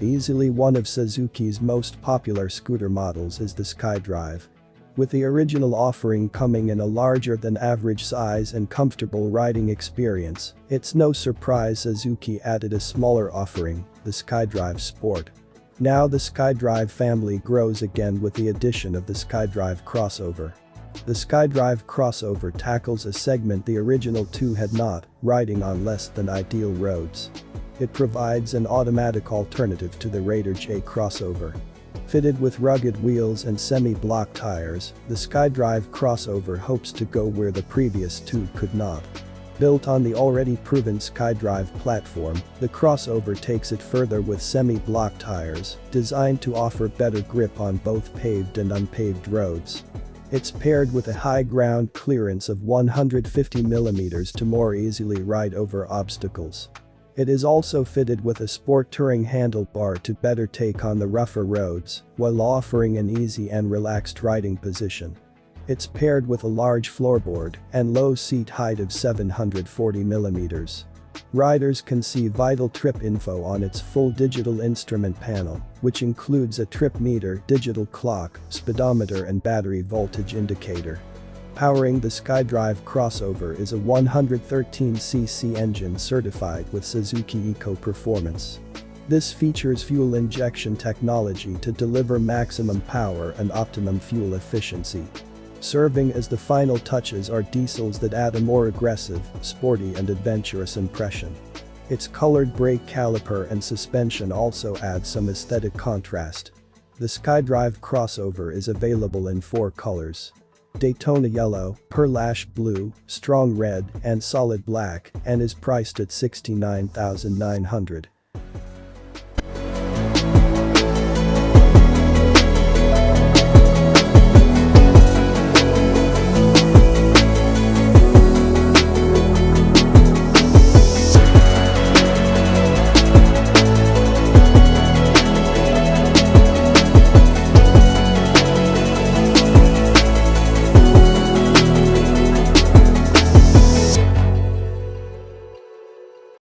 Easily one of Suzuki's most popular scooter models is the Skydrive. With the original offering coming in a larger than average size and comfortable riding experience, it's no surprise Suzuki added a smaller offering, the Skydrive Sport. Now the Skydrive family grows again with the addition of the Skydrive Crossover. The Skydrive Crossover tackles a segment the original two had not, riding on less than ideal roads. It provides an automatic alternative to the Raider J Crossover. Fitted with rugged wheels and semi-block tires, the Skydrive Crossover hopes to go where the previous two could not. Built on the already proven Skydrive platform, the crossover takes it further with semi-block tires, designed to offer better grip on both paved and unpaved roads. It's paired with a high ground clearance of 150mm to more easily ride over obstacles. It is also fitted with a sport touring handlebar to better take on the rougher roads, while offering an easy and relaxed riding position. It's paired with a large floorboard and low seat height of 740mm. Riders can see vital trip info on its full digital instrument panel, which includes a trip meter, digital clock, speedometer and battery voltage indicator. Powering the Skydrive Crossover is a 113cc engine certified with Suzuki Eco Performance. This features fuel injection technology to deliver maximum power and optimum fuel efficiency. Serving as the final touches are diesels that add a more aggressive, sporty and adventurous impression. Its colored brake caliper and suspension also add some aesthetic contrast. The Skydrive Crossover is available in 4 colors: Daytona Yellow, Pearl Ash Blue, Strong Red and Solid Black, and is priced at $69,900.